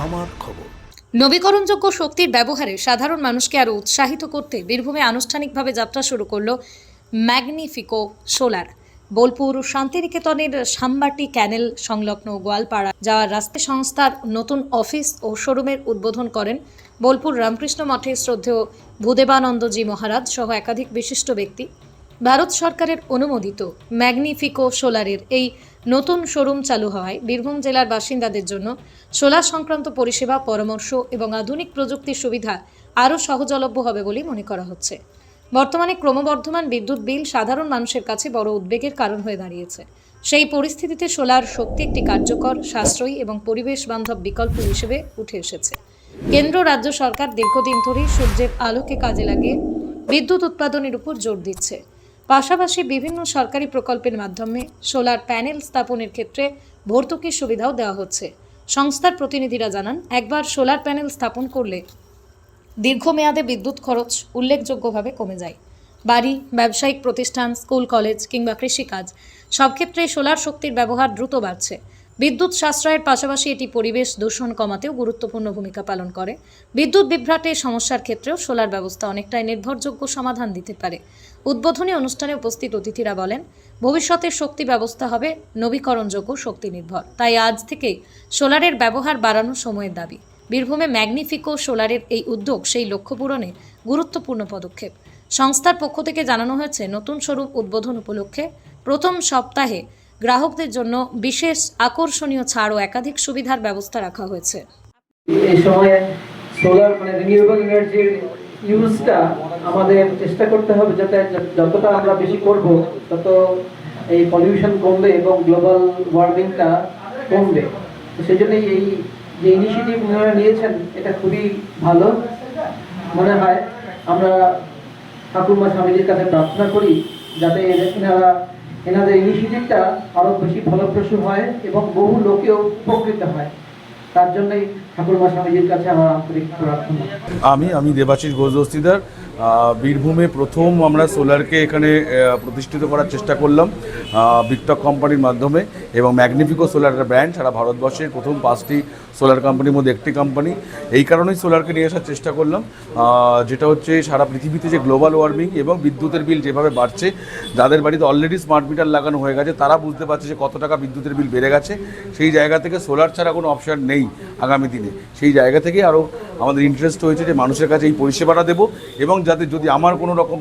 আমার খবর। নবীকরণযোগ্য শক্তির ব্যবহারে সাধারণ মানুষকে আরও উৎসাহিত করতে বীরভূমে আনুষ্ঠানিকভাবে যাত্রা শুরু করলো ম্যাগনিফিকো সোলার। বোলপুর শান্তিনিকেতনের সাম্বাটি ক্যানেল সংলগ্ন গোয়ালপাড়া যাওয়ার রাস্তায় সংস্থার নতুন অফিস ও শোরুমের উদ্বোধন করেন বোলপুর রামকৃষ্ণ মঠের শ্রদ্ধেয় ভূদেবানন্দজি মহারাজ সহ একাধিক বিশিষ্ট ব্যক্তি। ভারত সরকারের অনুমোদিত ম্যাগনিফিকো সোলারের এই নতুন শোরুম চালু হওয়ায় বীরভূম জেলার বাসিন্দাদের জন্য সোলার সংক্রান্ত পরিষেবা, পরামর্শ এবং আধুনিক প্রযুক্তির সুবিধা আরও সহজলভ্য হবে বলে মনে করা হচ্ছে। বর্তমানে ক্রমবর্ধমান বিদ্যুৎ বিল সাধারণ মানুষের কাছে বড় উদ্বেগের কারণ হয়ে দাঁড়িয়েছে। সেই পরিস্থিতিতে সোলার শক্তি একটি কার্যকর, সাশ্রয়ী এবং পরিবেশ বান্ধব বিকল্প হিসেবে উঠে এসেছে। কেন্দ্র রাজ্য সরকার দীর্ঘদিন ধরেই সূর্যের আলোকে কাজে লাগিয়ে বিদ্যুৎ উৎপাদনের উপর জোর দিচ্ছে। পাশাপাশি বিভিন্ন সরকারি প্রকল্পের মাধ্যমে সোলার প্যানেল স্থাপনের ক্ষেত্রে ভর্তুকির সুবিধাও দেওয়া হচ্ছে। সংস্থার প্রতিনিধিরা জানান, একবার সোলার প্যানেল স্থাপন করলে দীর্ঘমেয়াদে বিদ্যুৎ খরচ উল্লেখযোগ্যভাবে কমে যায়। বাড়ি, ব্যবসায়িক প্রতিষ্ঠান, স্কুল, কলেজ কিংবা কৃষিকাজ সব ক্ষেত্রে সোলার শক্তির ব্যবহার দ্রুত বাড়ছে। বিদ্যুৎ সাশ্রয়ের পাশাপাশি এটি পরিবেশ দূষণ কমাতেও গুরুত্বপূর্ণ ভূমিকা পালন করে। বিদ্যুৎ বিভ্রাটের সমস্যার ক্ষেত্রেও সোলার ব্যবস্থা অনেকটাই নির্ভরযোগ্য সমাধান দিতে পারে। উদ্বোধনী অনুষ্ঠানে উপস্থিত অতিথিরা বলেন, ভবিষ্যতের শক্তি ব্যবস্থা হবে নবীকরণযোগ্য শক্তি নির্ভর। তাই আজ থেকেই সোলারের ব্যবহার বাড়ানো সময়ের দাবি। বীরভূমে ম্যাগনিফিকো সোলারের এই উদ্যোগ সেই লক্ষ্য পূরণে গুরুত্বপূর্ণ পদক্ষেপ। সংস্থার পক্ষ থেকে জানানো হয়েছে, নতুন শোরুম উদ্বোধন উপলক্ষে প্রথম সপ্তাহে গ্রাহকদের জন্য বিশেষ আকর্ষণীয় ছাড় ও একাধিক সুবিধার ব্যবস্থা রাখা হয়েছে। এই সময়ে সোলার রিনিউয়েবল এনার্জির ইউজটা আমাদের চেষ্টা করতে হবে, যাতে যতটা আমরা বেশি করব তত এই পলিউশন কমবে এবং গ্লোবাল ওয়ার্মিংটা কমবে। তো সেই জন্যই এই যে ইনিশিয়েটিভ আপনারা নিয়েছেন এটা খুবই ভালো মনে হয়। আমরা ঠাকুরমা স্বামীজির কাছে প্রার্থনা করি যাতে এনাদের ইনিশিয়েটিভটা আরও বেশি ফলপ্রসূ হয় এবং বহু লোকেও উপকৃত হয়। তার জন্যই ঠাকুরমা স্বামীজির কাছে আমার আন্তরিক প্রার্থনা। আমি দেবাশিস ঘোষ দস্তিদার। বীরভূমে প্রথম আমরা সোলারকে এখানে প্রতিষ্ঠিত করার চেষ্টা করলাম বিগটক কোম্পানির মাধ্যমে, এবং ম্যাগনিফিকো সোলার একটা ব্র্যান্ড সারা ভারতবর্ষের প্রথম 5টি সোলার কোম্পানির মধ্যে একটি কোম্পানি। এই কারণেই সোলারকে নিয়ে আসার চেষ্টা করলাম, যেটা হচ্ছে সারা পৃথিবীতে যে গ্লোবাল ওয়ার্মিং এবং বিদ্যুতের বিল যেভাবে বাড়ছে, যাদের বাড়িতে অলরেডি স্মার্ট মিটার লাগানো হয়ে গেছে তারা বুঝতে পারছে যে কত টাকা বিদ্যুতের বিল বেড়ে গেছে। সেই জায়গা থেকে সোলার ছাড়া কোনো অপশান নেই আগামী দিনে। সেই জায়গা থেকে আরও আমাদের ইন্টারেস্ট হয়েছে যে মানুষের কাছে এই পরিষেবাটা দেবো, এবং যাতে যদি আমার কোনো রকম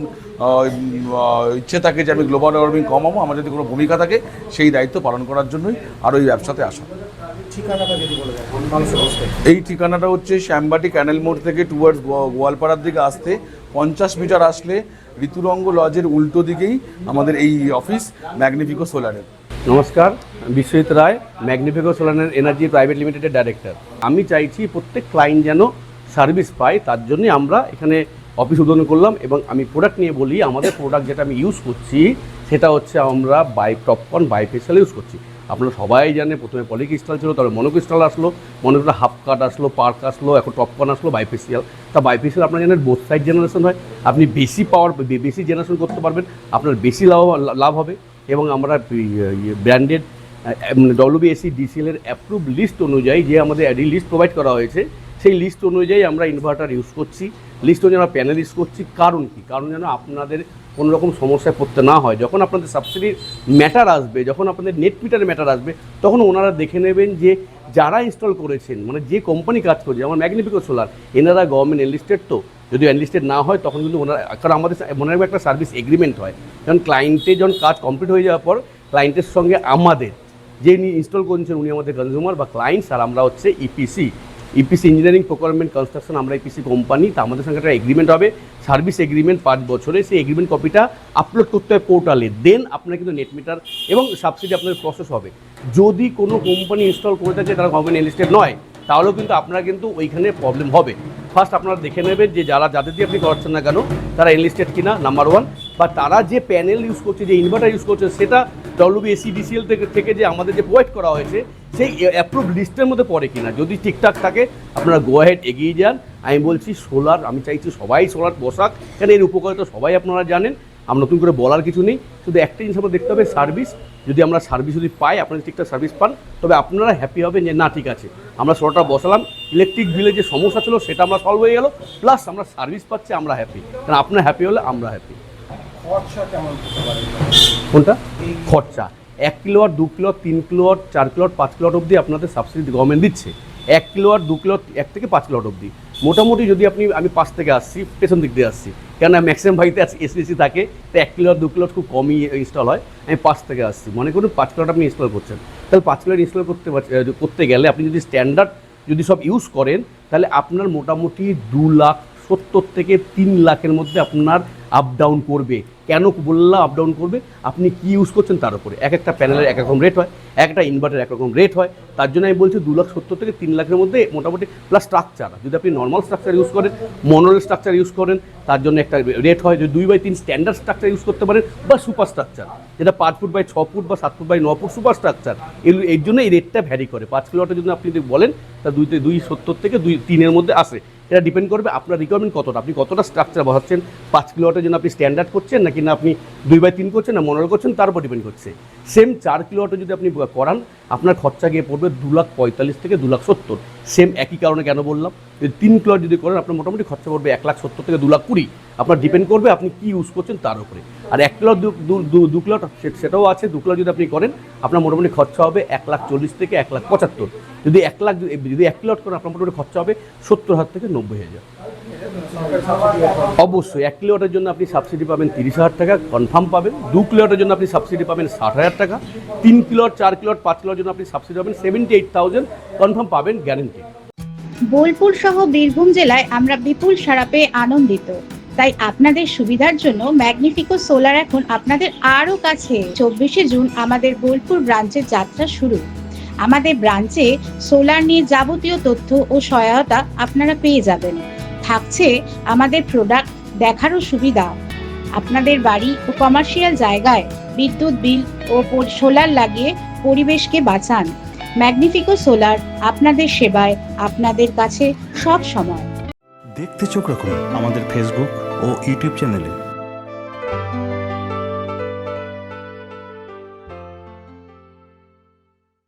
ইচ্ছে থাকে যে আমি গ্লোবাল ওয়ার্মিং কমাবো, আমার যদি কোনো ভূমিকা থাকে সেই দায়িত্ব পালন করার জন্যই আরও এই ব্যবসাতে আসা। এই ঠিকানাটা হচ্ছে শ্যামবাটি ক্যানেল মোড় থেকে টুয়ার্ডস গোয়ালপাড়ার দিকে আসতে 50 মিটার আসলে ঋতুরঙ্গ লজের উল্টো দিকেই আমাদের এই অফিস ম্যাগনিফিকো সোলারের। নমস্কার, বিশ্বজিৎ রায়, ম্যাগনিফিকো সোলার এনার্জি প্রাইভেট লিমিটেডের ডাইরেক্টর। আমি চাইছি প্রত্যেক ক্লায়েন্ট যেন সার্ভিস পায়, তার জন্যই আমরা এখানে অফিস উদ্বোধন করলাম। এবং আমি প্রোডাক্ট নিয়ে বলি, আমাদের প্রোডাক্ট যেটা আমি ইউজ করছি সেটা হচ্ছে আমরা টপকর্ন বাইফেশিয়াল ইউজ করছি। আপনারা সবাই জানে, প্রথমে পলিক্রিস্টাল ছিল, তারপরে মনোক্রিস্টাল আসলো, মনোক্রিস্টাল হাফ কাট আসলো, পার্ক আসলো, এখন টপকর্ন আসলো, বাইফেশিয়াল। তা বাইফেশিয়াল আপনারা জানেন বোথ সাইড জেনারেশন হয়, আপনি বেশি পাওয়ার বেশি জেনারেশন করতে পারবেন, আপনার বেশি লাভ হবে। এবং আমরা ব্র্যান্ডেড WBSC DCL-এর অ্যাপ্রুভ লিস্ট অনুযায়ী যে আমাদের লিস্ট প্রোভাইড করা হয়েছে, সেই লিস্ট অনুযায়ী আমরা ইনভার্টার ইউজ করছি, লিস্ট অনুযায়ী আমরা প্যানেল ইউজ করছি। কারণ কি? কারণ যেন আপনাদের কোনো রকম সমস্যায় পড়তে না হয়। যখন আপনাদের সাবসিডির ম্যাটার আসবে, যখন আপনাদের নেট মিটারের ম্যাটার আসবে, তখন ওনারা দেখে নেবেন যে যারা ইনস্টল করেছেন, মানে যে কোম্পানি কাজ করছে, আমার ম্যাগনিফিকো সোলার, এনারা গভর্নমেন্ট এনলিস্টেড। তো যদি এনলিস্টেড না হয় তখন কিন্তু ওনারা, কারণ আমাদের মনে রাখবে একটা সার্ভিস এগ্রিমেন্ট হয়, যখন ক্লায়েন্টের যখন কাজ কমপ্লিট হয়ে যাওয়ার পর ক্লায়েন্টের সঙ্গে আমাদের যে ইনস্টল করছেন উনি আমাদের কনজিউমার বা ক্লায়েন্টস, আর আমরা হচ্ছে ইপিসি ইঞ্জিনিয়ারিং প্রোকিউরমেন্ট কনস্ট্রাকশন, আমরা ইপিসি কোম্পানি। তা আমাদের সঙ্গে একটা এগ্রিমেন্ট হবে, সার্ভিস এগ্রিমেন্ট 5 বছরে। সেই এগ্রিমেন্ট কপিটা আপলোড করতে হয় পোর্টালে, দেন আপনার কিন্তু নেট মিটার এবং সাবসিডি আপনার প্রসেস হবে। যদি কোনো কোম্পানি ইনস্টল করে থাকে তারা গভর্নমেন্ট এনলিস্টেড নয়, তাহলেও কিন্তু আপনার কিন্তু ওইখানে প্রবলেম হবে। ফার্স্ট আপনারা দেখে নেবেন যে যাদের দিয়ে আপনি করাচ্ছেন না কেন তারা এনলিস্টেড কিনা, নাম্বার 1। বা তারা যে প্যানেল ইউজ করছে, যে ইনভার্টার ইউজ করছে, সেটা WBSC DCL থেকে যে আমাদের যে প্রোভাইড করা হয়েছে সেই অ্যাপ্রুভ লিস্টের মধ্যে পড়ে কিনা। যদি ঠিকঠাক থাকে আপনারা গো অ্যাহেড এগিয়ে যান। আমি বলছি সোলার, আমি চাইছি সবাই সোলার বসাক, কেন এর উপকারিতা সবাই আপনারা জানেন। আমরা নতুন করে বলার কিছু নেই, শুধু একটা জিনিস আমরা দেখতে হবে সার্ভিস। যদি আমরা সার্ভিস যদি পাই, আপনারা ঠিকঠাক সার্ভিস পান, তবে আপনারা হ্যাপি হবেন যে না ঠিক আছে আমরা সোলারটা বসালাম, ইলেকট্রিক বিলে যে সমস্যা ছিল সেটা আমরা সলভ হয়ে গেল, প্লাস আমরা সার্ভিস পাচ্ছি, আমরা হ্যাপি। কারণ আপনার হ্যাপি হলে আমরা হ্যাপি। কোনটা খরচা? 1 kilowatt, 2 kilowatt, 3 kilowatt, 4 kilowatt, 5 kilowatt অবধি আপনাদের সাবসিডি গভর্নমেন্ট দিচ্ছে। 1 কিলোওয়াট, 2 কিলোওয়াট, 1 থেকে 5 কিলোওয়াট অবধি মোটামুটি। যদি আমি 5 থেকে আসছি, পেছন দিক দিয়ে আসছি, কেন ম্যাক্সিমাম বাড়িতে এসি থাকে, তো 1 কিলোওয়াট 2 কিলোওয়াট খুব কমই ইনস্টল হয়। আমি 5 থেকে আসছি, মনে করুন 5 কিলোওয়াট আপনি ইনস্টল করছেন, তাহলে 5 কিলোওয়াট ইনস্টল করতে গেলে আপনি যদি স্ট্যান্ডার্ড যদি সব ইউজ করেন, তাহলে আপনার মোটামুটি 2,70,000 থেকে 3 লাখের মধ্যে আপনার আপ ডাউন করবে। কেন বললাম আপ ডাউন করবে? আপনি কি ইউজ করছেন তার উপরে। এক একটা প্যানেলের এক রকম রেট হয়, একটা ইনভার্টার একরকম রেট হয়। তার জন্য আমি বলছি 2,70,000 থেকে 3 লাখের মধ্যে মোটামুটি। প্লাস স্ট্রাকচার, যদি আপনি নর্মাল স্ট্রাকচার ইউজ করেন, মনোরেল স্ট্রাকচার ইউজ করেন, তার জন্য একটা রেট হয়। যদি 2/3 স্ট্যান্ডার্ড স্ট্রাকচার ইউজ করতে পারেন, বা সুপার স্ট্রাকচার যেটা 5 ফুট বাই 6 ফুট বা 7 foot by 9 foot super structure, এর জন্য এই রেটটা ভ্যারি করে। 5 কিলোওয়াটের জন্য আপনি যদি বলেন, তা 270 থেকে 3-এর মধ্যে আসে। এটা ডিপেন্ড করবে আপনার রিকোয়ারমেন্ট কতটা, আপনি কতটা স্ট্রাকচার বসাচ্ছেন। 5 কিলোওয়াটের জন্য আপনি স্ট্যান্ডার্ড করছেন নাকি না আপনি 2/3 করছেন না মনোরেল করছেন, তার উপর ডিপেন্ড করছে। সেম 4 কিলোওয়াটে যদি আপনি করান, আপনার খরচা গিয়ে পড়বে 2,45,000 থেকে 2,70,000। সেম একই কারণে কেন বললাম, যদি 3 কিলোওয়াট যদি করেন, আপনার মোটামুটি খরচা পড়বে 1,70,000 থেকে 2,20,000। আপনার ডিপেন্ড করবে আপনি কি ইউজ করছেন তার উপরে। আর 1 কিলোওয়াট 2 কিলোওয়াট সেটাও আছে। 2 কিলোওয়াট যদি আপনি করেন, আপনার মোটামুটি খরচা হবে 1,40,000 থেকে 1,75,000। যদি 1 কিলোওয়াট করেন, আপনার মোটামুটি খরচা হবে 70,000 থেকে 90,000। অবশ্যই 1 কিলোওয়াটের জন্য আপনি সাবসিডি পাবেন 30,000 টাকা কনফার্ম পাবেন। 2 কিলোওয়াটের জন্য আপনি সাবসিডি পাবেন 60,000 টাকা। 3 কিলোওয়াট, 4 কিলোওয়াট, 5 কিলোওয়াটের জন্য আপনি সাবসিডি পাবেন 78,000 কনফার্ম পাবেন, গ্যারেন্টি। বোলপুর সহ বীরভূম জেলায় আমরা বিপুল সাড়া পেয়ে আনন্দিত। তাই আপনাদের সুবিধার জন্য ম্যাগনিফিকো সোলার এখন আপনাদের আরো কাছে। 24শে জুন আমাদের বোলপুর ব্রাঞ্চের যাত্রা শুরু। আমাদের ব্রাঞ্চে সোলার নিয়ে যাবতীয় তথ্য ও সহায়তা আপনারা পেয়ে যাবেন। থাকছে আমাদের প্রোডাক্ট দেখারও সুবিধা। আপনাদের বাড়ি ও কমার্শিয়াল জায়গায় বিদ্যুৎ বিল ও সোলার লাগিয়ে পরিবেশকে বাঁচান। ম্যাগনিফিকো সোলার আপনাদের সেবায়, আপনাদের কাছে সব সময়। দেখতে চোখ রাখুন আমাদের ফেসবুক ও ইউটিউব চ্যানেলে।